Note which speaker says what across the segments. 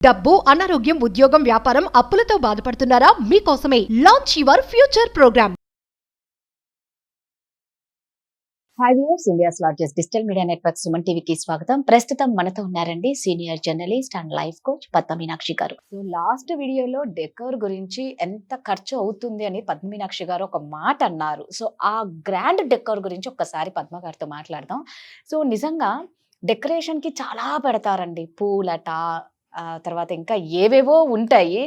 Speaker 1: డబ్బు, అనారోగ్యం, ఉద్యోగం, వ్యాపారం, అప్పులతో బాధపడుతున్నారా? మీకోసమే launch your future programme.
Speaker 2: Hi viewers, India's largest digital media network Suman టీవీకి స్వాగతం. ప్రస్తుతం మనతో ఉన్నారండి senior journalist and life coach Padma Meenakshi garu. So last వీడియోలో డెకోర్ గురించి ఎంత ఖర్చు అవుతుంది అని పద్మ మీనాక్షి గారు ఒక మాట అన్నారు. సో ఆ గ్రాండ్ డెకోర్ గురించి ఒక్కసారి పద్మ గారితో మాట్లాడదాం. సో నిజంగా డెకరేషన్ కి చాలా పెడతారండి, పూలట, తర్వాత ఇంకా ఏవేవో ఉంటాయి.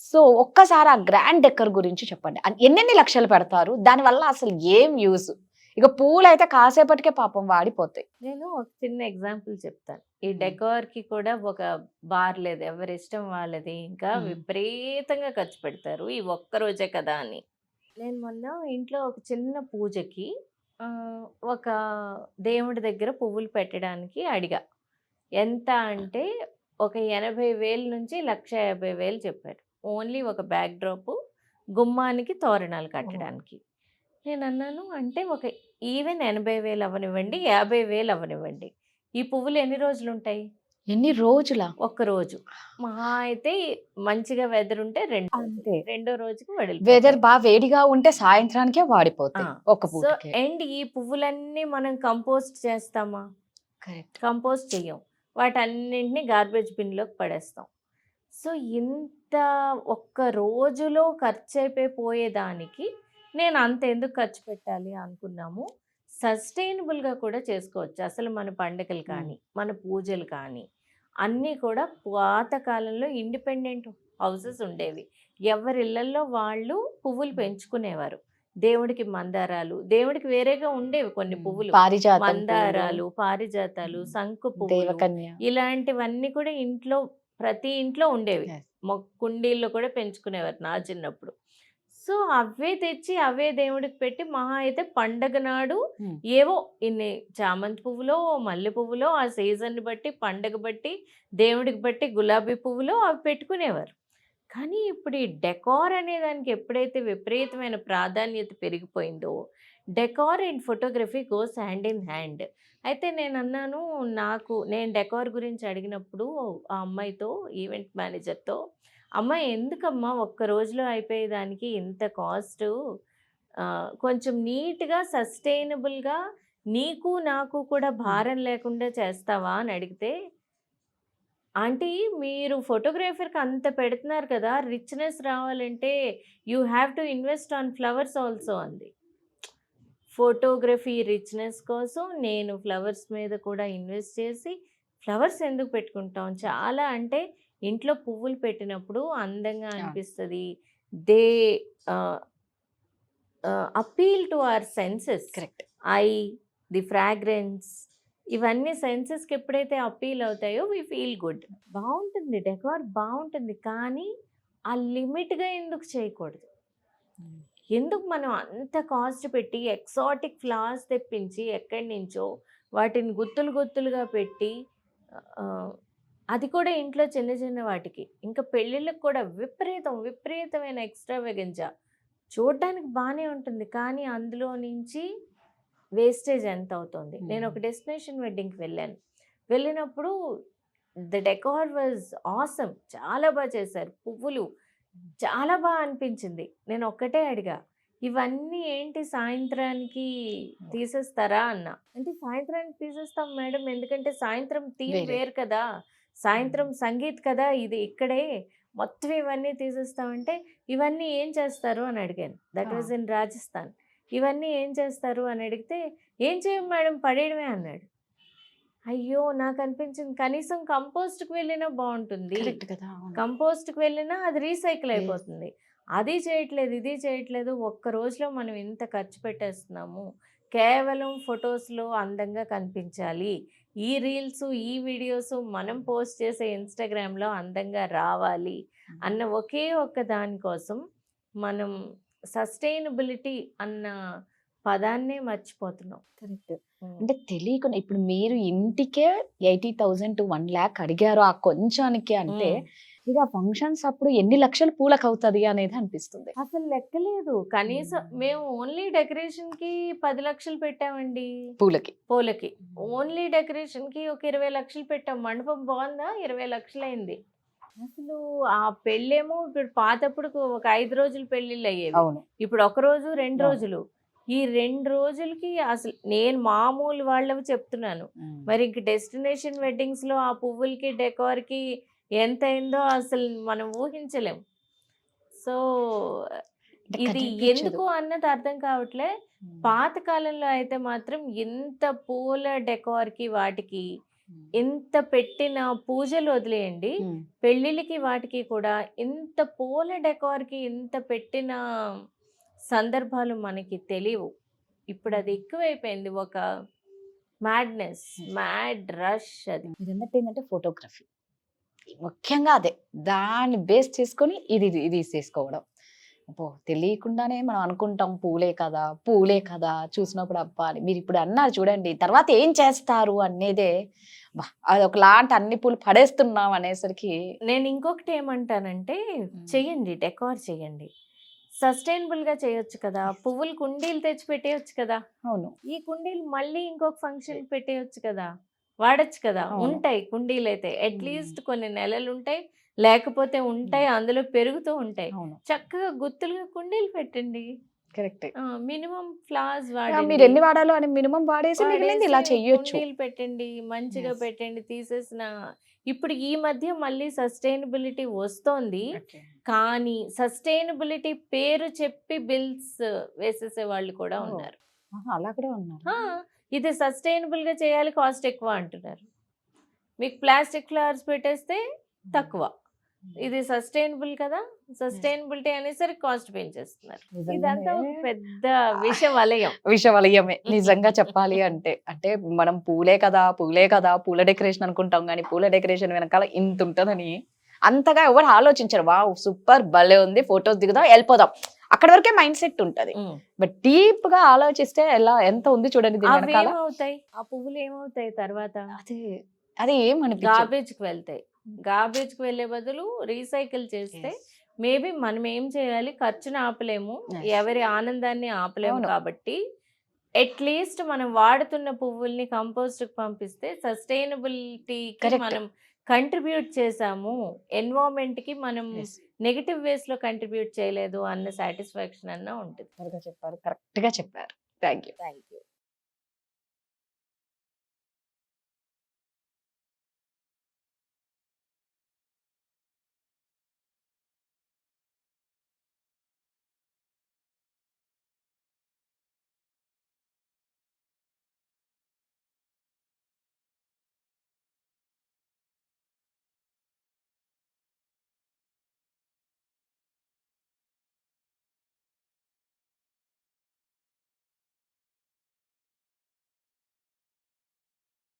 Speaker 2: సో ఒక్కసారి ఆ గ్రాండ్ డెకర్ గురించి చెప్పండి. ఎన్నెన్ని లక్షలు పెడతారు, దానివల్ల అసలు ఏం యూజ్? ఇక పూలు అయితే కాసేపటికే పాపం వాడిపోతాయి.
Speaker 3: నేను ఒక చిన్న ఎగ్జాంపుల్ చెప్తాను. ఈ డెకోర్ కి కూడా ఒక బార్ లేదు, ఎవరి ఇష్టం వాళ్ళది. ఇంకా విపరీతంగా ఖర్చు పెడతారు ఈ ఒక్క రోజే కదా అని. నేను మొన్న ఇంట్లో ఒక చిన్న పూజకి ఒక దేవుడి దగ్గర పువ్వులు పెట్టడానికి అడిగా. ఎంత అంటే ఒక 80,000 నుంచి 1,50,000 చెప్పారు. ఓన్లీ ఒక బ్యాక్ డ్రాప్, గుమ్మానికి తోరణాలు కట్టడానికి. నేను అన్నాను, అంటే ఒక ఈవెన్ 80,000 అవ్వనివ్వండి, 50,000 అవ్వనివ్వండి, ఈ పువ్వులు ఎన్ని రోజులు ఉంటాయి?
Speaker 2: ఎన్ని రోజుల?
Speaker 3: ఒక్క రోజు. మహా అయితే మంచిగా వెదర్ ఉంటే
Speaker 2: అంతే.
Speaker 3: రెండో రోజుకి
Speaker 2: వెదర్ బాగా వేడిగా ఉంటే సాయంత్రానికే వాడిపోతాయి ఒక
Speaker 3: సో
Speaker 2: పూటకి.
Speaker 3: అండ్ ఈ పువ్వులన్నీ మనం కంపోస్ట్ చేస్తామా? కంపోస్ట్ చెయ్యం. వాటన్నింటినీ గార్బేజ్ బిన్లోకి పడేస్తాం. సో ఇంత ఒక్క రోజులో ఖర్చు అయిపోయేదానికి నేను అంత ఎందుకు ఖర్చు పెట్టాలి అనుకున్నాము. సస్టైనబుల్గా కూడా చేసుకోవచ్చు. అసలు మన పండుగలు కానీ, మన పూజలు కానీ అన్నీ కూడా పాతకాలంలో ఇండిపెండెంట్ హౌసెస్ ఉండేవి. ఎవరి ఇళ్లల్లో వాళ్ళు పువ్వులు పెంచుకునేవారు. దేవుడికి మందారాలు, దేవుడికి వేరేగా ఉండేవి కొన్ని పువ్వులు, మందారాలు, పారిజాతాలు, శంకు పువ్వులు, ఇలాంటివన్నీ కూడా ఇంట్లో ప్రతి ఇంట్లో ఉండేవి. కుండీల్లో కూడా పెంచుకునేవారు నా చిన్నప్పుడు. సో అవే తెచ్చి అవే దేవుడికి పెట్టి మహా అయితే పండగ నాడు ఏవో ఇన్ని చామంతి పువ్వులో, మల్లె పువ్వులో, ఆ సీజన్ని బట్టి, పండగ బట్టి, దేవుడికి బట్టి గులాబీ పువ్వులో అవి పెట్టుకునేవారు. కానీ ఇప్పుడు ఈ డెకార్ అనే దానికి ఎప్పుడైతే విపరీతమైన ప్రాధాన్యత పెరిగిపోయిందో, decor and photography goes hand in hand. అయితే నేను అన్నాను, నేను డెకార్ గురించి అడిగినప్పుడు ఆ అమ్మాయితో, ఈవెంట్ మేనేజర్తో, అమ్మాయి ఎందుకమ్మా ఒక్క రోజులో అయిపోయేదానికి ఇంత కాస్ట్? కొంచెం నీట్గా సస్టైనబుల్గా నీకు నాకు కూడా భారం లేకుండా చేస్తావా అని అడిగితే, ఆంటీ మీరు ఫోటోగ్రాఫర్కి అంత పెడుతున్నారు కదా, రిచ్నెస్ రావాలంటే you have to invest on flowers also అంది. ఫోటోగ్రఫీ రిచ్నెస్ కోసం నేను ఫ్లవర్స్ మీద కూడా ఇన్వెస్ట్ చేసి, ఫ్లవర్స్ ఎందుకు పెట్టుకుంటాం? చాలా అంటే ఇంట్లో పువ్వులు పెట్టినప్పుడు అందంగా అనిపిస్తుంది. They appeal to our senses.
Speaker 2: Correct.
Speaker 3: Eye, the fragrance, ఇవన్నీ సెన్సెస్కి ఎప్పుడైతే అపీల్ అవుతాయో వి ఫీల్ గుడ్. బాగుంటుంది డెకార్, బాగుంటుంది. కానీ ఆ లిమిట్గా ఎందుకు చేయకూడదు? ఎందుకు మనం అంత కాస్ట్ పెట్టి ఎక్సాటిక్ ఫ్లవర్స్ తెప్పించి ఎక్కడి నుంచో వాటిని గుత్తులు గుత్తులుగా పెట్టి, అది కూడా ఇంట్లో చిన్న చిన్న వాటికి, ఇంకా పెళ్ళిళ్ళకి కూడా విపరీతమైన ఎక్స్ట్రావెగెన్సా. చూడడానికి బాగానే ఉంటుంది, కానీ అందులో నుంచి వేస్టేజ్ ఎంత అవుతుంది? నేను ఒక డెస్టినేషన్ వెడ్డింగ్కి వెళ్ళినప్పుడు ద డెకార్ వాజ్ ఆసమ్. చాలా బాగా చేశారు, పువ్వులు చాలా బాగా అనిపించింది. నేను ఒక్కటే అడిగా, ఇవన్నీ ఏంటి సాయంత్రానికి తీసేస్తారా అన్నా. అంటే సాయంత్రానికి తీసేస్తాం మేడం, ఎందుకంటే సాయంత్రం థీమ్ వేరు కదా, సాయంత్రం సంగీత్ కదా, ఇది ఇక్కడే మొత్తం ఇవన్నీ తీసేస్తామంటే ఇవన్నీ ఏం చేస్తారు అని అడిగాను. That was in Rajasthan. ఇవన్నీ ఏం చేస్తారు అని అడిగితే, ఏం చేయం మేడం, పడేయడమే అన్నాడు. అయ్యో, నాకు అనిపించింది కనీసం కంపోస్ట్కి వెళ్ళినా బాగుంటుంది, కంపోస్ట్కి వెళ్ళినా అది రీసైకిల్ అయిపోతుంది. అది చేయట్లేదు, ఇది చేయట్లేదు. ఒక్క రోజులో మనం ఇంత ఖర్చు పెట్టేస్తున్నాము. కేవలం ఫొటోస్లో అందంగా కనిపించాలి, ఈ రీల్స్, ఈ వీడియోస్ మనం పోస్ట్ చేసే ఇన్స్టాగ్రామ్లో అందంగా రావాలి అన్న ఒకే ఒక్క దానికోసం మనం సస్టైనబిలిటీ అన్న పదాన్నే మర్చిపోతున్నాం.
Speaker 2: కరెక్ట్. అంటే తెలియకుండా ఇప్పుడు మీరు ఇంటికే 80,000 to 1,00,000 అడిగారు ఆ కొంచానికి. అంటే ఇక ఫంక్షన్స్ అప్పుడు ఎన్ని లక్షలు పూలకు అవుతుంది అనేది అనిపిస్తుంది.
Speaker 3: అసలు లెక్కలేదు. కనీసం మేము ఓన్లీ డెకరేషన్ కి 10 లక్షలు పెట్టామండి. పూలకి ఓన్లీ డెకరేషన్ కి ఒక 20 లక్షలు పెట్టాం. మండపం బాగుందా, 20 లక్షలు అయింది. అసలు ఆ పెళ్ళేమో ఇప్పుడు పాతప్పుడు ఒక 5 రోజులు పెళ్ళిళ్ళు అయ్యేవి.
Speaker 2: అవును.
Speaker 3: ఇప్పుడు ఒక రోజు 2
Speaker 2: అవును.
Speaker 3: రోజులు. ఈ 2 రోజులకి అసలు నేను మామూలు వాళ్ళవి చెప్తున్నాను. మరి ఇంక డెస్టినేషన్ వెడ్డింగ్స్‌లో ఆ పువ్వులకి, డెకార్‌కి ఎంతయిందో అసలు మనం ఊహించలేం. సో,
Speaker 2: అంటే
Speaker 3: ఇది
Speaker 2: కనిపించదు.
Speaker 3: ఎందుకు అన్నది అర్థం కావట్లే. పాత కాలంలో అయితే మాత్రం ఎంత పూల డెకార్‌కి వాటికి ఎంత పెట్టిన పూజలు వదిలేయండి. పెళ్ళిళ్ళకి వాటికి కూడా ఇంత పూల డెకార్‌కి ఇంత పెట్టిన సందర్భాలు మనకి తెలియవు. ఇప్పుడు అది ఎక్కువైపోయింది. ఒక మ్యాడ్‌నెస్, మ్యాడ్ రష్ అది.
Speaker 2: మీరన్నట్టు ఏంటంటే ఫోటోగ్రఫీ ముఖ్యంగా అదే దాన్ని బేస్ చేసుకొని ఇది చేసుకోవడం. అబ్బో! తెలియకుండానే మనం అనుకుంటాం పూలే కదా! పూలే కదా! చూసినప్పుడు అబ్బా! అని. మీరిప్పుడు అన్నారు చూడండి. తర్వాత ఏం చేస్తారు అనేదే అబ్బా! అదొకలాంటి అన్ని పూలు పడేస్తున్నాం అనేసరికి
Speaker 3: నేను ఇంకొకటి ఏమంటానంటే చెయ్యండి, డెకార్ చేయండి. సస్టైనబుల్‌గా చేయొచ్చు కదా! పువ్వులు కుండీలు తెచ్చి పెట్టేయొచ్చు కదా!
Speaker 2: అవును.
Speaker 3: ఈ కుండీలు మళ్ళీ ఇంకొక ఫంక్షన్‌కి పెట్టేయొచ్చు కదా! వాడొచ్చు కదా!
Speaker 2: అవును.
Speaker 3: ఉంటాయి కుండీలైతే. అట్‌లీస్ట్ కొన్ని నెలలుంటాయి. లేకపోతే ఉంటాయి. అందులో పెరుగుతూ ఉంటాయి.
Speaker 2: అవును.
Speaker 3: చక్కగా గుత్తులుగా కుండీలు పెట్టండి.
Speaker 2: కరెక్టే.
Speaker 3: మినిమమ్ ఫ్లవర్స్
Speaker 2: మీరు
Speaker 3: వాడండి.
Speaker 2: ఎన్ని వాడాలో అని మినిమం వాడేసి మిగిలింది ఇలా
Speaker 3: వాడేసి
Speaker 2: చెయ్యొచ్చు.
Speaker 3: కుండీలు పెట్టండి. మంచిగా
Speaker 2: Yes.
Speaker 3: పెట్టండి. తీసేసిన ఇప్పుడు ఈ మధ్య మళ్ళీ సస్టైనబిలిటీ వస్తోంది. కానీ సస్టైనబిలిటీ పేరు చెప్పి బిల్స్ వేసేసే వాళ్ళు కూడా
Speaker 2: ఓ.
Speaker 3: ఉన్నారు.
Speaker 2: ఆహా! అలా కూడా ఉన్నారు.
Speaker 3: ఆ! ఇది సస్టైనబుల్‌గా చేయాలి, కాస్ట్ ఎక్కువ అంటున్నారు. మీకు ప్లాస్టిక్ ఫ్లవర్స్ పెట్టేస్తే తక్కువ. ఇది సస్టైనబుల్ కదా! సస్టైనబిలిటీ అనేసరికి కాస్ట్ పెంచేస్తున్నారు. ఇదంతా ఒక పెద్ద విష వలయం.
Speaker 2: విషవలయమే నిజంగా చెప్పాలి అంటే. అంటే మనం పూలే కదా! పూలే కదా! పూల డెకరేషన్ అనుకుంటాం గానీ, పూల డెకరేషన్ వెనకాల ఇంతుంటదని అంతగా ఎవరు ఆలోచించరు. వావ్! సూపర్ భలే ఉంది. ఫోటోస్ దిగుదాం, ఎళ్ళిపోదాం. అక్కడి వరకే మైండ్ సెట్ ఉంటది. బట్ డీప్‌గా ఆలోచిస్తే ఎంత ఉంది చూడండి దీని వెనకాల.
Speaker 3: అవేమవుతాయి? ఆ పువ్వులు ఏమవుతాయి తర్వాత?
Speaker 2: అది ఏమనిపించదు.
Speaker 3: గార్బేజ్‌కి వెళ్తాయి. గార్బేజ్‌కి వెళ్ళే బదులు రీసైకిల్ చేస్తే మేబీ మనం ఏం చేయాలి? ఖర్చుని ఆపలేము.
Speaker 2: Yes.
Speaker 3: ఎవరి ఆనందాన్ని ఆపలేము
Speaker 2: అవును.
Speaker 3: కాబట్టి అట్‌లీస్ట్ మనం వాడుతున్న పువ్వుల్ని కంపోస్ట్‌కి పంపిస్తే సస్టైనబిలిటీకి
Speaker 2: Correct.
Speaker 3: మనం కంట్రిబ్యూట్ చేశాము. ఎన్విరాన్మెంట్‌కి మనం
Speaker 2: Yes.
Speaker 3: నెగెటివ్ వేస్‌లో కంట్రిబ్యూట్ చేయలేదు అన్న సాటిస్ఫాక్షన్ అన్నా ఉంటది.
Speaker 2: కరెక్ట్‌గా చెప్పారు. కరెక్ట్‌గా చెప్పారు. Thank you.
Speaker 3: Thank you.